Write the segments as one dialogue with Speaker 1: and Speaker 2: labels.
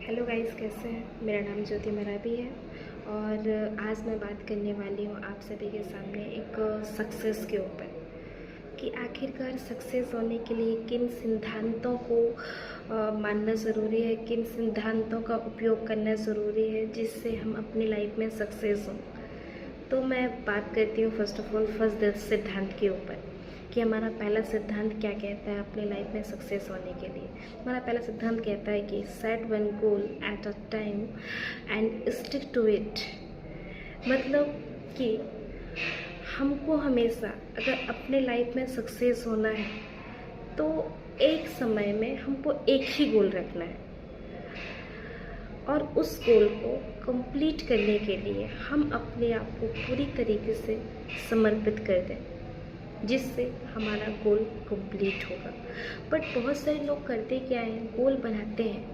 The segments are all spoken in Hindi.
Speaker 1: हेलो गाइस, कैसे हैं। मेरा नाम ज्योति मरावी है और आज मैं बात करने वाली हूँ आप सभी के सामने एक सक्सेस के ऊपर कि आखिरकार सक्सेस होने के लिए किन सिद्धांतों को मानना ज़रूरी है, किन सिद्धांतों का उपयोग करना ज़रूरी है जिससे हम अपनी लाइफ में सक्सेस हों। तो मैं बात करती हूँ फर्स्ट ऑफ ऑल फर्स्ट सिद्धांत के ऊपर कि हमारा पहला सिद्धांत क्या कहता है अपनी लाइफ में सक्सेस होने के लिए। हमारा पहला सिद्धांत कहता है कि set one goal at a time and stick to it. मतलब कि हमको हमेशा अगर अपने लाइफ में सक्सेस होना है तो एक समय में हमको एक ही गोल रखना है और उस गोल को कंप्लीट करने के लिए हम अपने आप को पूरी तरीके से समर्पित कर दें जिससे हमारा गोल कंप्लीट होगा। बट बहुत सारे लोग करते क्या हैं, गोल बनाते हैं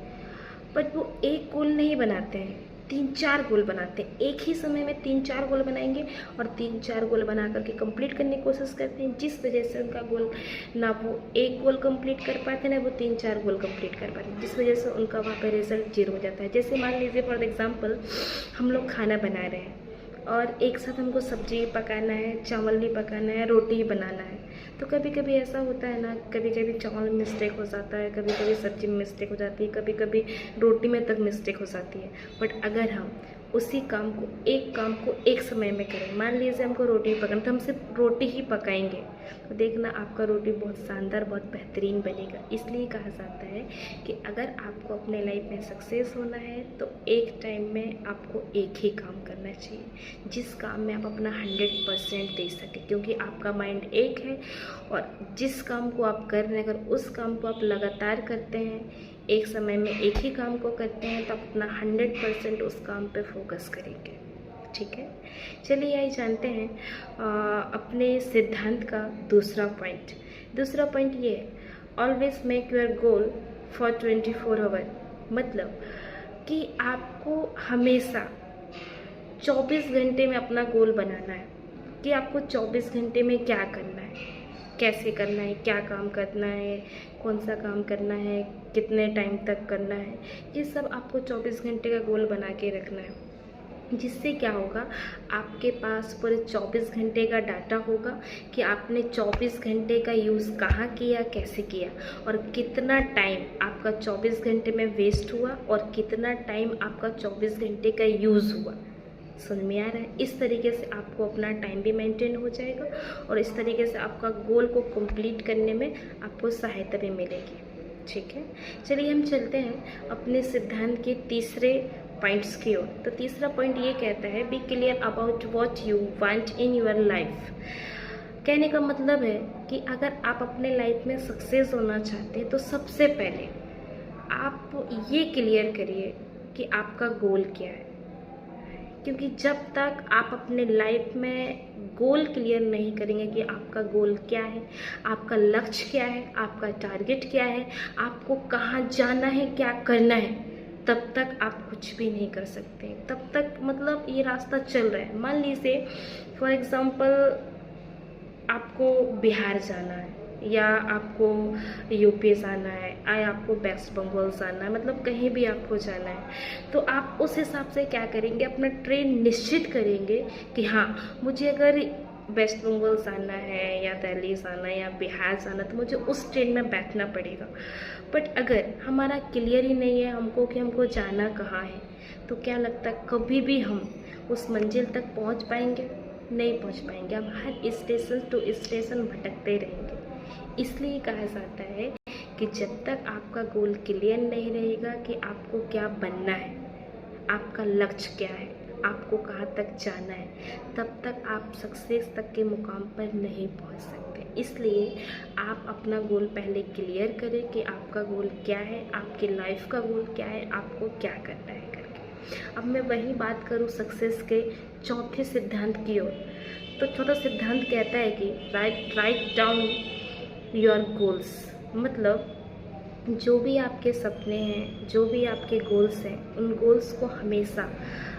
Speaker 1: बट वो एक गोल नहीं बनाते हैं, 3-4 गोल बनाते हैं। एक ही समय में 3-4 गोल बनाएंगे और 3-4 गोल बना करके कंप्लीट करने की कोशिश करते हैं, जिस वजह से उनका गोल ना वो एक गोल कंप्लीट कर पाते ना वो 3-4 गोल कंप्लीट कर पाते, जिस वजह से उनका वहाँ पे रिजल्ट 0 हो जाता है। जैसे मान लीजिए फॉर एग्जांपल हम लोग खाना बना रहे हैं और एक साथ हमको सब्जी पकाना है, चावल भी पकाना है, रोटी ही बनाना है। तो कभी कभी ऐसा होता है ना, कभी कभी चावल में मिस्टेक हो जाता है, कभी कभी सब्जी में मिस्टेक हो जाती है, कभी कभी रोटी में तक मिस्टेक हो जाती है। बट अगर हम उसी काम को एक समय में करें, मान लीजिए हमको रोटी पकाना तो हम सिर्फ रोटी ही पकाएंगे तो देखना आपका रोटी बहुत शानदार, बहुत बेहतरीन बनेगा। इसलिए कहा जाता है कि अगर आपको अपने लाइफ में सक्सेस होना है तो एक टाइम में आपको एक ही काम करना चाहिए जिस काम में आप अपना 100% दे सकें, क्योंकि आपका माइंड एक है और जिस काम को आप कर रहे हैं अगर उस काम को आप लगातार करते हैं, एक समय में एक ही काम को करते हैं तो आप अपना 100% उस काम पे फोकस करेंगे। ठीक है, चलिए आइए जानते हैं अपने सिद्धांत का दूसरा पॉइंट ये है, always make your goal for 24 hour. मतलब कि आपको हमेशा 24 घंटे में अपना गोल बनाना है कि आपको 24 घंटे में क्या करना है, कैसे करना है, क्या काम करना है, कौन सा काम करना है, कितने टाइम तक करना है। ये सब आपको 24 घंटे का गोल बना के रखना है, जिससे क्या होगा, आपके पास पूरे 24 घंटे का डाटा होगा कि आपने 24 घंटे का यूज़ कहाँ किया, कैसे किया और कितना टाइम आपका 24 घंटे में वेस्ट हुआ और कितना टाइम आपका 24 घंटे का यूज़ हुआ। समझ में आ रहा है। इस तरीके से आपको अपना टाइम भी मेंटेन हो जाएगा और इस तरीके से आपका गोल को कंप्लीट करने में आपको सहायता भी मिलेगी। ठीक है, चलिए हम चलते हैं अपने सिद्धांत के तीसरे पॉइंट्स की ओर। तो तीसरा पॉइंट ये कहता है, be clear about what you want in your life. कहने का मतलब है कि अगर आप अपने लाइफ में सक्सेस होना चाहते हैं तो सबसे पहले आप ये क्लियर करिए कि आपका गोल क्या है, क्योंकि जब तक आप अपने लाइफ में गोल क्लियर नहीं करेंगे कि आपका गोल क्या है, आपका लक्ष्य क्या है, आपका टारगेट क्या है, आपको कहाँ जाना है, क्या करना है, तब तक आप कुछ भी नहीं कर सकते। तब तक मतलब ये रास्ता चल रहा है। मान लीजिए फॉर एग्जांपल आपको बिहार जाना है या आपको यूपी जाना है या आपको वेस्ट बंगाल जाना है, मतलब कहीं भी आपको जाना है तो आप उस हिसाब से क्या करेंगे, अपना ट्रेन निश्चित करेंगे कि हाँ मुझे अगर वेस्ट बंगाल जाना है या दिल्ली जाना है या बिहार जाना तो मुझे उस ट्रेन में बैठना पड़ेगा। बट अगर हमारा क्लियर ही नहीं है हमको कि हमको जाना कहाँ है तो क्या लगता है कभी भी हम उस मंजिल तक पहुँच पाएंगे? नहीं पहुँच पाएंगे। हम हर स्टेशन टू स्टेशन भटकते रहेंगे। इसलिए कहा जाता है कि जब तक आपका गोल क्लियर नहीं रहेगा कि आपको क्या बनना है, आपका लक्ष्य क्या है, आपको कहाँ तक जाना है, तब तक आप सक्सेस तक के मुकाम पर नहीं पहुँच सकते। इसलिए आप अपना गोल पहले क्लियर करें कि आपका गोल क्या है, आपकी लाइफ का गोल क्या है, आपको क्या करना है करके। अब मैं वही बात करूँ सक्सेस के चौथे सिद्धांत की ओर। तो चौथा सिद्धांत कहता है कि राइट डाउन योर गोल्स। मतलब जो भी आपके सपने हैं, जो भी आपके गोल्स हैं, उन गोल्स को हमेशा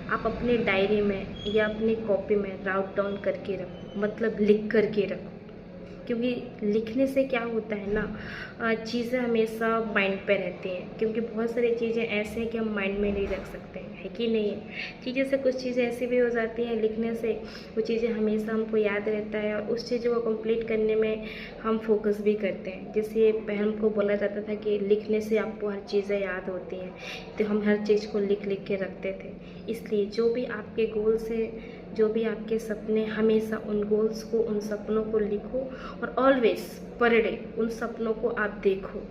Speaker 1: आप अपने डायरी में या अपनी कॉपी में राउट डाउन करके रखो, मतलब लिख करके रखो क्योंकि लिखने से क्या होता है ना, चीज़ें हमेशा माइंड पे रहती हैं, क्योंकि बहुत सारी चीज़ें ऐसे हैं कि हम माइंड में नहीं रख सकते हैं, है कि नहीं है। चीज़ें से कुछ चीज़ें ऐसी भी हो जाती हैं लिखने से, वो चीज़ें हमेशा हमको याद रहता है और उस चीज़ों को कंप्लीट करने में हम फोकस भी करते हैं। जैसे पहले हमको बोला जाता था कि लिखने से आपको हर चीज़ें याद होती हैं, तो हम हर चीज़ को लिख लिख के रखते थे। इसलिए जो भी आपके गोल्स है, जो भी आपके सपने, हमेशा उन गोल्स को, उन सपनों को लिखो और ऑलवेज पर डे उन सपनों को आप देखो।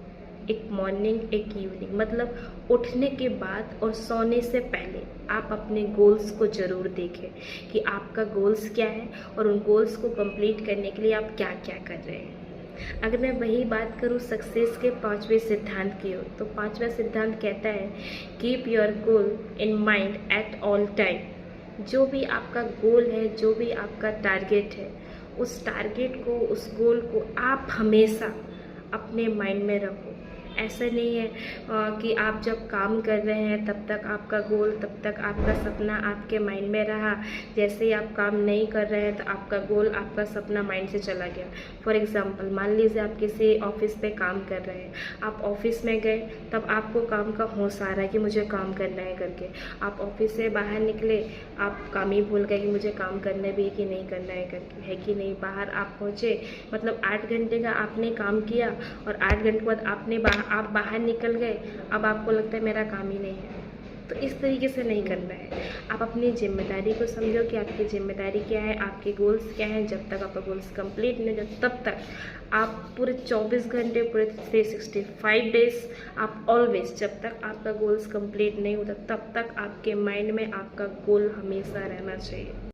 Speaker 1: एक मॉर्निंग, एक इवनिंग, मतलब उठने के बाद और सोने से पहले आप अपने गोल्स को ज़रूर देखें कि आपका गोल्स क्या है और उन गोल्स को कंप्लीट करने के लिए आप क्या क्या कर रहे हैं। अगर मैं वही बात करूँ सक्सेस के 5वें सिद्धांत की ओर, तो 5वां सिद्धांत कहता है keep your goal in mind at all time. जो भी आपका गोल है, जो भी आपका टारगेट है, उस टारगेट को, उस गोल को आप हमेशा अपने माइंड में रखो। ऐसा नहीं है कि आप जब काम कर रहे हैं तब तक आपका गोल, तब तक आपका सपना आपके माइंड में रहा, जैसे ही आप काम नहीं कर रहे हैं तो आपका गोल, आपका सपना माइंड से चला गया। फॉर एग्जांपल, मान लीजिए आप किसी ऑफिस पे काम कर रहे हैं, आप ऑफिस में गए, तब आपको काम का होश आ रहा है कि मुझे काम करना है करके, आप ऑफिस से बाहर निकले, आप काम ही भूल गए कि मुझे काम करना भी है कि नहीं करना है करके, है कि नहीं। बाहर आप पहुँचे, मतलब 8 घंटे का आपने काम किया और 8 घंटे के बाद आप बाहर निकल गए, अब आपको लगता है मेरा काम ही नहीं है। तो इस तरीके से नहीं करना है। आप अपनी जिम्मेदारी को समझो कि आपकी जिम्मेदारी क्या है, आपके गोल्स क्या हैं। जब तक आपका गोल्स कंप्लीट नहीं होता तब तक आप पूरे 24 घंटे, पूरे 365 डेज आप ऑलवेज, जब तक आपका गोल्स कंप्लीट नहीं होता तब तक आपके माइंड में आपका गोल हमेशा रहना चाहिए।